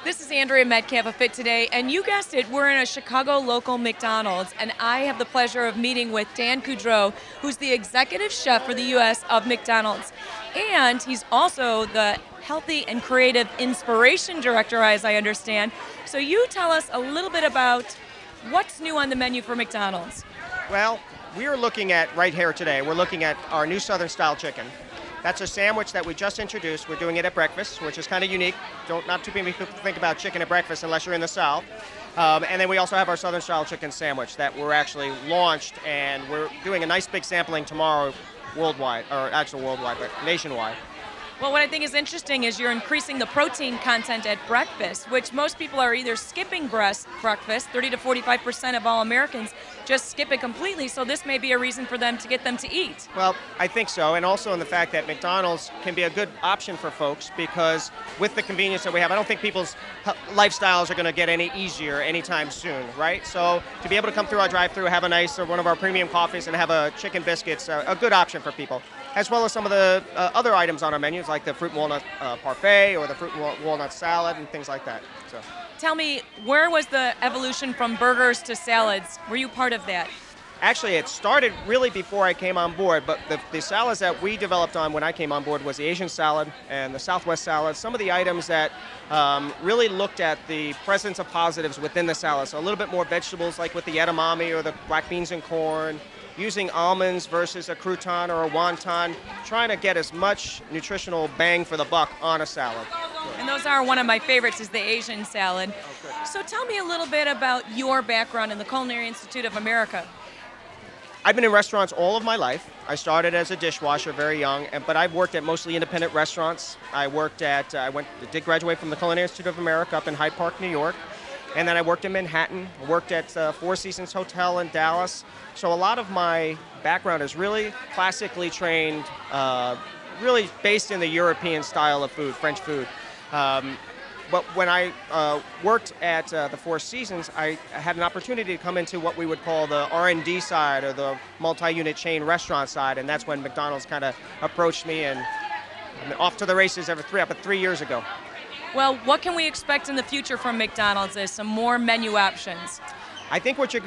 This is Andrea Metcalf of Fit Today, and you guessed it, we're in a Chicago local McDonald's, and I have the pleasure of meeting with Dan Coudreau, who's the executive chef for the U.S. of McDonald's. And he's also the Healthy and Creative Inspiration Director, as I understand. So you tell us a little bit about what's new on the menu for McDonald's. Well, we are looking at, right here today, we're looking at our new Southern Style Chicken. That's a sandwich that we just introduced. We're doing it at breakfast, which is kind of unique. Not too many people think about chicken at breakfast unless you're in the South. And then we also have our Southern Style Chicken sandwich that we're actually launched, and we're doing a nice big sampling tomorrow worldwide, or actually worldwide, but nationwide. Well, what I think is interesting is you're increasing the protein content at breakfast, which most people are either skipping breakfast. 30 to 45% of all Americans just skip it completely, so this may be a reason for them to get them to eat. Well, I think so, and also in the fact that McDonald's can be a good option for folks because with the convenience that we have, I don't think people's lifestyles are going to get any easier anytime soon, right? So to be able to come through our drive-thru, have a nice one of our premium coffees, and have a chicken biscuit's a good option for people, as well as some of the other items on our menus, like the fruit and walnut parfait or the fruit and walnut salad and things like that. So, tell me, where was the evolution from burgers to salads? Were you part of that? Actually, it started really before I came on board, but the salads that we developed on when I came on board was the Asian salad and the Southwest salad, some of the items that really looked at the presence of positives within the salad. So a little bit more vegetables like with the edamame or the black beans and corn, using almonds versus a crouton or a wonton, trying to get as much nutritional bang for the buck on a salad. And those are one of my favorites, is the Asian salad. Oh, so tell me a little bit about your background in the Culinary Institute of America. I've been in restaurants all of my life. I started as a dishwasher very young, but I've worked at mostly independent restaurants. I did graduate from the Culinary Institute of America up in Hyde Park, New York. And then I worked in Manhattan, worked at Four Seasons Hotel in Dallas. So a lot of my background is really classically trained, really based in the European style of food, French food. But when I worked at the Four Seasons, I had an opportunity to come into what we would call the R&D side, or the multi-unit chain restaurant side, and that's when McDonald's kind of approached me, and I'm off to the races about 3 years ago. Well, what can we expect in the future from McDonald's as some more menu options? I think what you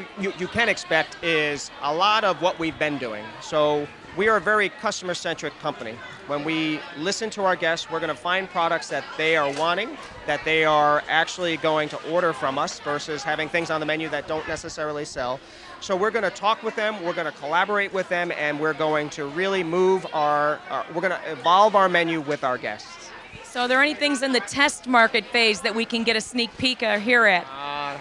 can expect is a lot of what we've been doing. So we are a very customer-centric company. When we listen to our guests, we're going to find products that they are wanting, that they are actually going to order from us versus having things on the menu that don't necessarily sell. So we're going to talk with them, we're going to collaborate with them, and we're going to really we're going to evolve our menu with our guests. So are there any things in the test market phase that we can get a sneak peek here at?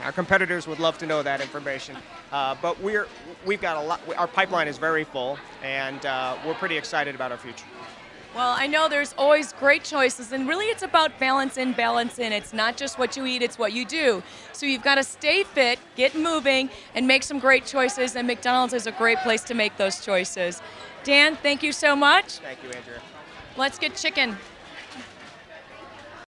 Our competitors would love to know that information. But we've got a lot, our pipeline is very full, and we're pretty excited about our future. Well, I know there's always great choices, and really it's about balance in, balance in. It's not just what you eat, it's what you do. So you've got to stay fit, get moving, and make some great choices, and McDonald's is a great place to make those choices. Dan, thank you so much. Thank you, Andrea. Let's get chicken.